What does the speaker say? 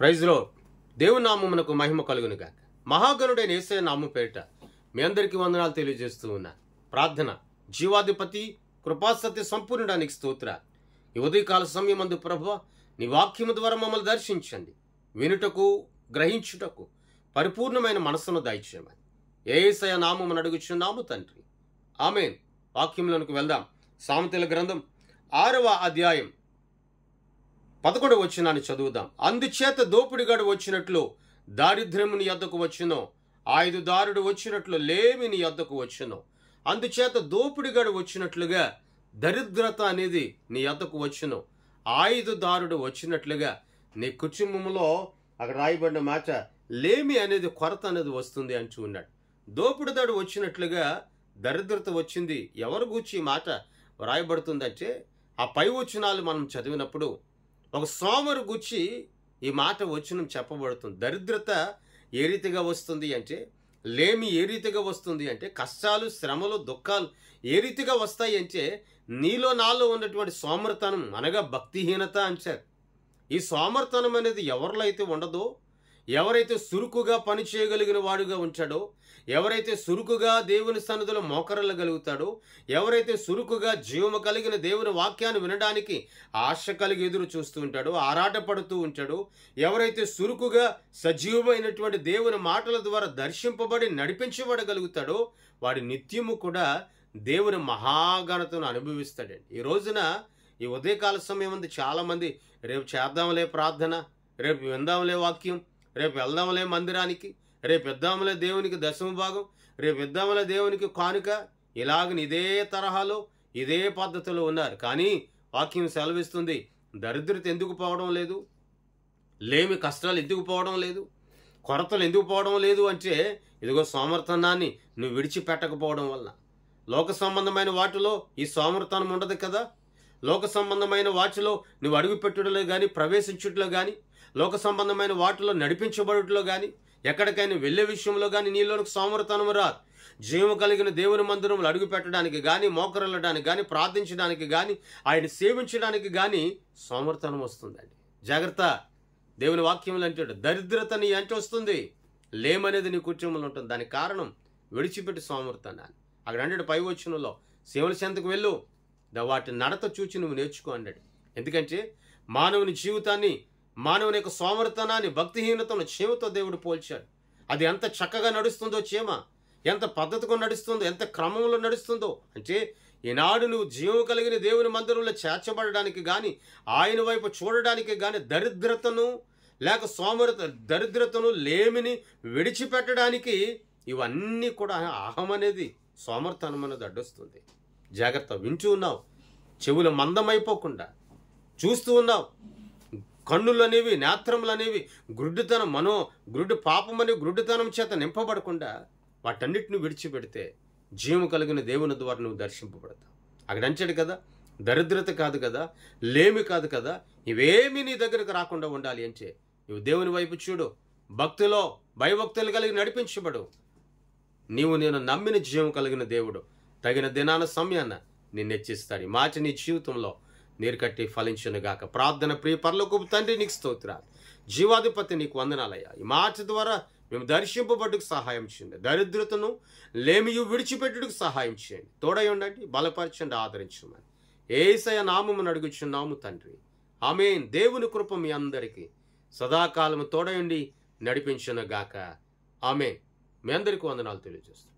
Praise లో దేవుని నామమునకు మహిమ కలుగును గాక. మహాగణుడైన యేసయ్య నామము పేరిట మీ అందరికీ వందనాలు తెలియజేస్తూ ఉన్నా. ప్రార్థన. జీవాధిపతి కృపాసత్య సంపూర్ణడానికి స్తోత్ర. ఈ ఉదయకాల సమయమందు ప్రభువా, నీ వాక్యము ద్వారా మమ్మల్ని దర్శించండి. వినుటకు గ్రహించుటకు పరిపూర్ణమైన మనస్సును దయచేయమని యేసయ్య నామమున అడుగుచున్నాము తండ్రి. ఆమేన్. వాక్యంలోనికి వెళ్దాం. సామెతల గ్రంథం 6వ అధ్యాయం 11వ వచనాన్ని చదువుదాం. అందుచేత దోపిడిగాడు వచ్చినట్లు దారిద్ర్యము నీ యొద్దకు వచ్చును, ఆయుధదారుడు వచ్చినట్లు లేమి నీ యొద్దకు వచ్చును. అందుచేత దోపిడిగాడు వచ్చినట్లుగా దరిద్రత అనేది నీ యొద్దకు వచ్చును, ఆయుధదారుడు వచ్చినట్లుగా నీ కుటుంబంలో అక్కడ రాయబడిన మాట లేమి అనేది కొరత అనేది వస్తుంది అంటూ ఉన్నాడు. దోపిడిదాడు వచ్చినట్లుగా దరిద్రత వచ్చింది. ఎవరు గూర్చి ఈ మాట వ్రాయబడుతుందంటే ఆ పై వచనాలు మనం చదివినప్పుడు ఒక సోమరు గుచ్చి ఈ మాట వచనం చెప్పబడుతుంది. దరిద్రత ఏ రీతిగా వస్తుంది అంటే, లేమి ఏ రీతిగా వస్తుంది అంటే, కష్టాలు శ్రమలు దుఃఖాలు ఏ రీతిగా వస్తాయి అంటే, నీలో నాలో ఉన్నటువంటి సోమర్తనం అనగా భక్తిహీనత అంటారు. ఈ సోమర్తనం అనేది ఎవరిలో అయితే ఉండదో, ఎవరైతే సురుకుగా పని చేయగలిగిన వాడుగా ఉంటాడో, ఎవరైతే సురుకుగా దేవుని సన్నిధిలో మోకరలగలుగుతాడో, ఎవరైతే సురుకుగా జీవము కలిగిన దేవుని వాక్యాన్ని వినడానికి ఆశ కలిగి ఎదురు చూస్తూ ఉంటాడో, ఆరాటపడుతూ ఉంటాడో, ఎవరైతే సురుకుగా సజీవమైనటువంటి దేవుని మాటల ద్వారా దర్శింపబడి నడిపించబడగలుగుతాడో, వాడి నిత్యము కూడా దేవుని మహాఘనతను అనుభవిస్తాడండి. ఈ రోజున ఈ ఉదయకాల సమయం ఉంది చాలామంది రేపు చేద్దాంలే ప్రార్థన, రేపు విందాంలే వాక్యం, రేపు వెళ్దాంలే మందిరానికి, రేపు ఇద్దాంలే దేవునికి దశమ భాగం, రేపు ఇద్దాంలే దేవునికి కానుక, ఇలాగని ఇదే తరహాలో ఇదే పద్ధతిలో ఉన్నారు. కానీ వాక్యం సెలవిస్తుంది, దరిద్రత ఎందుకు పోవడం లేదు, లేమి కష్టాలు ఎందుకు పోవడం లేదు, కొరతలు ఎందుకు పోవడం లేదు అంటే, ఇదిగో సోమర్థనాన్ని నువ్వు విడిచిపెట్టకపోవడం వలన. లోక సంబంధమైన వాటిలో ఈ సోమర్థనం ఉండదు కదా. లోక సంబంధమైన వాటిలో నువ్వు అడుగుపెట్టుటలో కానీ, ప్రవేశించుటలో కానీ, లోక సంబంధమైన వాటిలో నడిపించబడుటలో కానీ, ఎక్కడికైనా వెళ్ళే విషయంలో కానీ నీలోనికి సోమర్థనం రాదు. జీవము కలిగిన దేవుని మందిరంలో అడుగు పెట్టడానికి కానీ, మోకరిల్లడానికి కానీ, ప్రార్థించడానికి కానీ, ఆయన సేవించడానికి కానీ సోమర్థనం వస్తుందండి. జాగ్రత్త. దేవుని వాక్యములు అంటాడు, దరిద్రత నీ అంటే వస్తుంది, లేమనేది నీ కుటుంబంలో ఉంటుంది. దానికి కారణం విడిచిపెట్టి సోమర్థనాన్ని. అక్కడ అంటాడు పై వచనంలో, సేవల చెంతకు వెళ్ళు, వాటి నడత చూచి నువ్వు నేర్చుకో అన్నాడు. ఎందుకంటే మానవుని జీవితాన్ని, మానవుని యొక్క సోమర్థనాన్ని, భక్తిహీనతను చీమతో దేవుడు పోల్చాడు. అది ఎంత చక్కగా నడుస్తుందో చీమ, ఎంత పద్ధతిగా నడుస్తుందో, ఎంత క్రమంలో నడుస్తుందో అంటే, ఈనాడు నువ్వు జీవం కలిగిన దేవుని మందిరంలో చేర్చబడడానికి కానీ, ఆయన వైపు చూడడానికి కానీ దరిద్రతను లేక దరిద్రతను లేమిని విడిచిపెట్టడానికి ఇవన్నీ కూడా అహం అనేది, సోమర్థనం అనేది అడ్డొస్తుంది. జాగ్రత్త. వింటూ ఉన్నావు, చెవులు మందమైపోకుండా చూస్తూ ఉన్నావు, కన్నులు అనేవి, నేత్రములు అనేవి గ్రుడ్డుతనం, గ్రుడ్డు పాపమని గ్రుడ్డుతనం చేత నింపబడకుండా వాటన్నిటిని విడిచిపెడితే జీవము కలిగిన దేవుని ద్వారా నువ్వు దర్శింపబడతావు. అక్కడ అంచాడు కదా, దరిద్రత కాదు కదా, లేమి కాదు కదా, ఇవేమీ నీ దగ్గరకు రాకుండా ఉండాలి అంటే నువ్వు దేవుని వైపు చూడు, భక్తిలో భయభక్తులు కలిగి నడిపించబడు. నీవు నేను నమ్మిన జీవం కలిగిన దేవుడు తగిన దినాన సమయాన నిన్ను హెచ్చిస్తాడు. ఈ మాట నీ జీవితంలో నీరు కట్టి ఫలించును గాక. ప్రార్థన. ప్రియ పరలోకపు తండ్రి, నీకు స్తోత్రాలు. జీవాధిపతి, నీకు వందనాలయ్యా. ఈ మాట ద్వారా మేము దర్శింపబడ్డుకు సహాయం చేయండి. దరిద్రతను లేమియు విడిచిపెట్టుటకు సహాయం చేయండి. తోడై ఉండండి, బలపరచండి, ఆదరించమని యేసయ్య నామమున అడుగుచున్నాము తండ్రి. ఆమేన్. దేవుని కృప మీ అందరికీ సదాకాలము తోడయుండి నడిపించును గాక. ఆమేన్. మీ అందరికీ వందనాలు తెలియజేస్తాను.